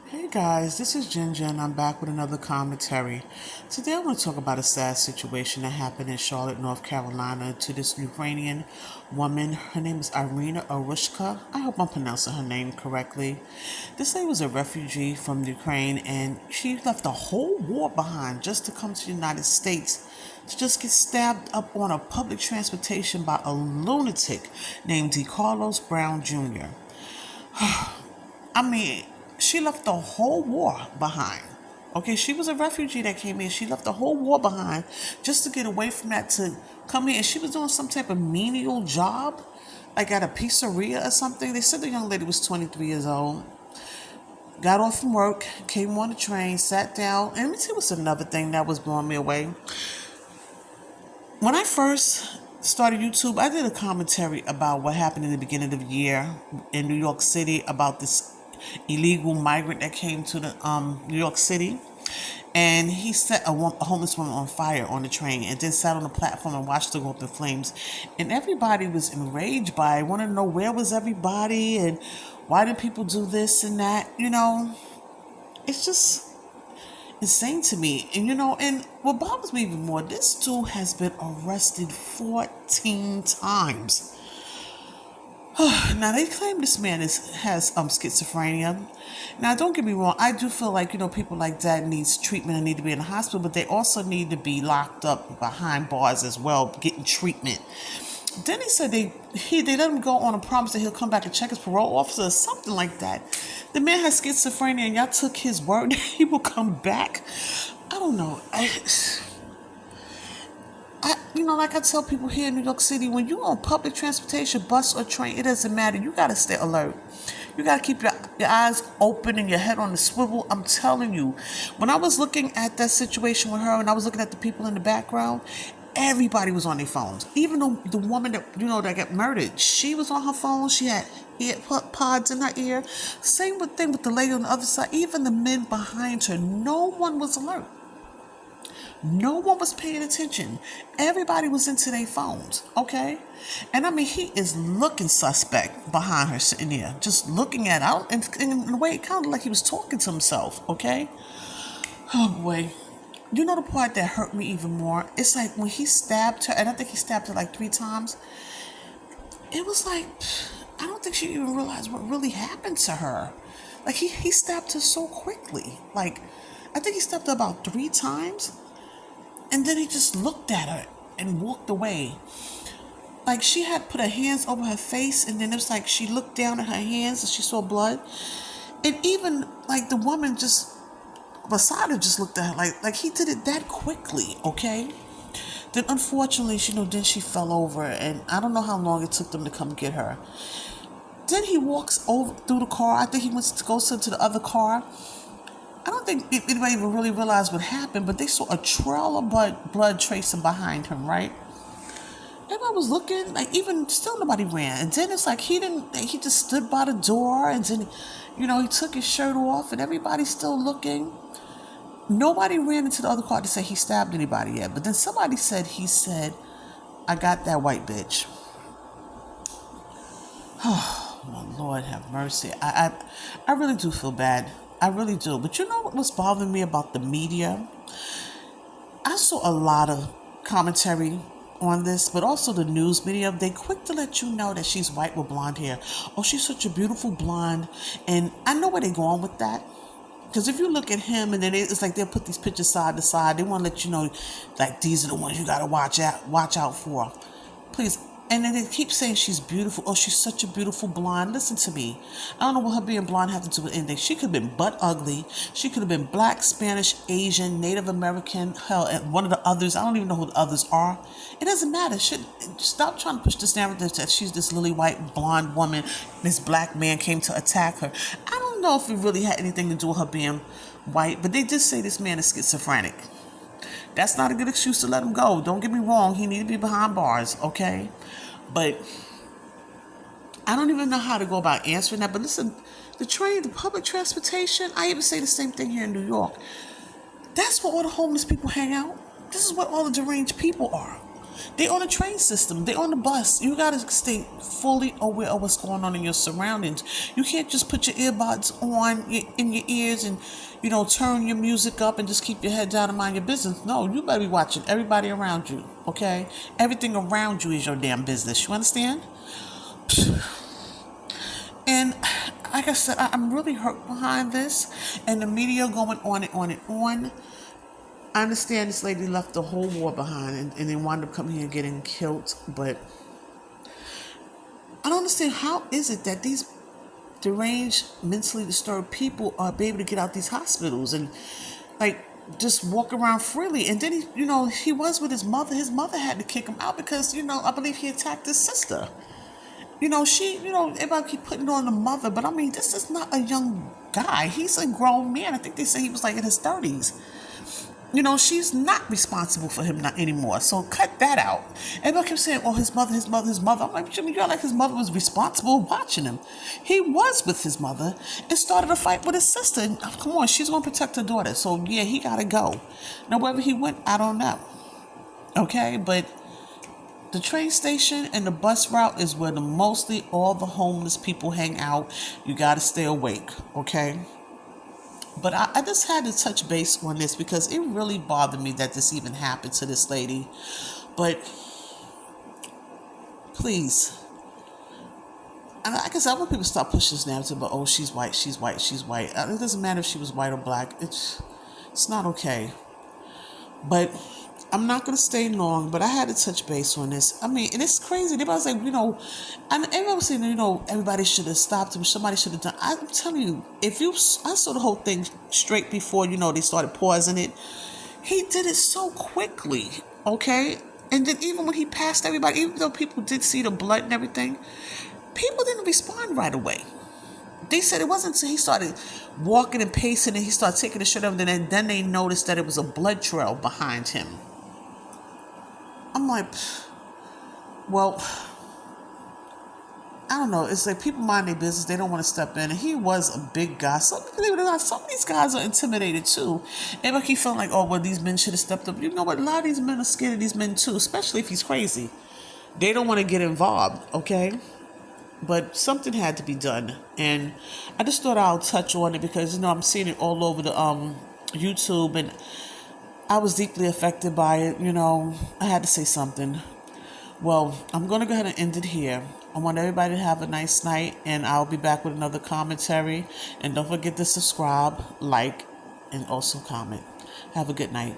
Hey guys, this is Ginger and I'm back with another commentary. Today I want to talk about a sad situation that happened in Charlotte, North Carolina to this Ukrainian woman. Her name is Iryna Zarutska. I hope I'm pronouncing her name correctly. This lady was a refugee from Ukraine and she left the whole war behind just to come to the United States to just get stabbed up on a public transportation by a lunatic named Carlos Brown Jr. I mean, she left the whole war behind. Okay, she was a refugee that came in. She left the whole war behind just to get away from that to come here. And she was doing some type of menial job, like at a pizzeria or something. They said the young lady was 23 years old. Got off from work, came on the train, sat down. And let me tell you what's another thing that was blowing me away. When I first started YouTube, I did a commentary about what happened in the beginning of the year in New York City about this illegal migrant that came to the New York City, and he set a homeless woman on fire on the train, and then sat on the platform and watched her go up in flames. And everybody was enraged by it, wanted to know where was everybody and why did people do this and that. It's just insane to me. And what bothers me even more, this dude has been arrested 14 times. Now they claim this man has schizophrenia. Now don't get me wrong, I do feel like people like that needs treatment and need to be in the hospital, but they also need to be locked up behind bars as well, getting treatment. Then he said they let him go on a promise that he'll come back and check his parole officer or something like that. The man has schizophrenia and y'all took his word that he will come back. I don't know. Like I tell people here in New York City, when you're on public transportation, bus or train, it doesn't matter. You got to stay alert. You got to keep your eyes open and your head on the swivel. I'm telling you, when I was looking at that situation with her and I was looking at the people in the background, everybody was on their phones. Even the woman that got murdered, she was on her phone. She had earpods in her ear. Same thing with the lady on the other side. Even the men behind her, no one was alert. No one was paying attention. Everybody was into their phones, okay? And I mean, he is looking suspect behind her, sitting there, just looking at her. And in a way, it kind of like he was talking to himself, okay? Oh, boy. You know the part that hurt me even more? It's like when he stabbed her, and I think he stabbed her like 3 times. It was like, I don't think she even realized what really happened to her. Like, he stabbed her so quickly. Like, I think he stabbed her about 3 times. And then he just looked at her and walked away. Like she had put her hands over her face, and then it was like she looked down at her hands and she saw blood. And even like the woman just beside her just looked at her like he did it that quickly, okay? Then unfortunately, then she fell over, and I don't know how long it took them to come get her. Then he walks over through the car. I think he went to go to the other car. I don't think anybody even really realized what happened, but they saw a trail of blood tracing behind him, right? Everybody was looking, like even still nobody ran. And then it's like he just stood by the door, and then, he took his shirt off, and everybody's still looking. Nobody ran into the other car to say he stabbed anybody yet. But then somebody said, I got that white bitch. Oh, my Lord have mercy. I really do feel bad. I really do. But you know what was bothering me about the media? I saw a lot of commentary on this, but also the news media. They quick to let you know that she's white with blonde hair. Oh, she's such a beautiful blonde. And I know where they're going with that. Because if you look at him, and then it's like they'll put these pictures side to side. They want to let you know, like, these are the ones you got to watch out for. Please. And then they keep saying she's beautiful. Oh, she's such a beautiful blonde. Listen to me. I don't know what her being blonde had to do with anything. She could have been butt ugly. She could have been black, Spanish, Asian, Native American. Hell, and one of the others. I don't even know who the others are. It doesn't matter. Stop trying to push this narrative that she's this lily white blonde woman. This black man came to attack her. I don't know if it really had anything to do with her being white, but they just say this man is schizophrenic. That's not a good excuse to let him go. Don't get me wrong. He need to be behind bars, okay? But I don't even know how to go about answering that. But listen, the public transportation, I even say the same thing here in New York. That's where all the homeless people hang out. This is where all the deranged people are. They on the train system. They on the bus. You gotta stay fully aware of what's going on in your surroundings. You can't just put your earbuds on in your ears and, turn your music up and just keep your head down and mind your business. No, you better be watching everybody around you, okay? Everything around you is your damn business. You understand? And like I said, I'm really hurt behind this. And the media going on and on and on. I understand this lady left the whole war behind and then wound up coming here and getting killed. But I don't understand, how is it that these deranged, mentally disturbed people are able to get out these hospitals and like just walk around freely. And then he was with his mother. His mother had to kick him out because, I believe he attacked his sister. Everybody keep putting it on the mother, but I mean, this is not a young guy. He's a grown man. I think they say he was like in his 30s. She's not responsible for him not anymore. So cut that out. Everybody kept saying, oh, his mother. I'm like, Jimmy, you're like his mother was responsible watching him. He was with his mother and started a fight with his sister. And, come on, she's going to protect her daughter. So, yeah, he got to go. Now, wherever he went, I don't know. Okay, but the train station and the bus route is where mostly all the homeless people hang out. You got to stay awake, okay? But I just had to touch base on this because it really bothered me that this even happened to this lady. But please, and like I said, I want people to stop pushing this narrative about, oh, she's white. It doesn't matter if she was white or black. It's not okay. But I'm not going to stay long, but I had to touch base on this. I mean, and it's crazy. Everybody was like, and everybody was saying, everybody should have stopped him. Somebody should have done. I'm telling you, I saw the whole thing straight before, they started pausing it. He did it so quickly, okay? And then even when he passed everybody, even though people did see the blood and everything, people didn't respond right away. They said it wasn't until he started walking and pacing and he started taking the shirt off, and then they noticed that it was a blood trail behind him. I'm like, well, I don't know. It's like people mind their business. They don't want to step in. And he was a big guy. Some of these guys are intimidated too. Everybody keep feeling like, oh, well, these men should have stepped up. You know what? A lot of these men are scared of these men too, especially if he's crazy. They don't want to get involved, okay? But something had to be done. And I just thought I'll touch on it because, I'm seeing it all over the YouTube, and I was deeply affected by it. I had to say something. Well, I'm going to go ahead and end it here. I want everybody to have a nice night, and I'll be back with another commentary. And don't forget to subscribe, like, and also comment. Have a good night.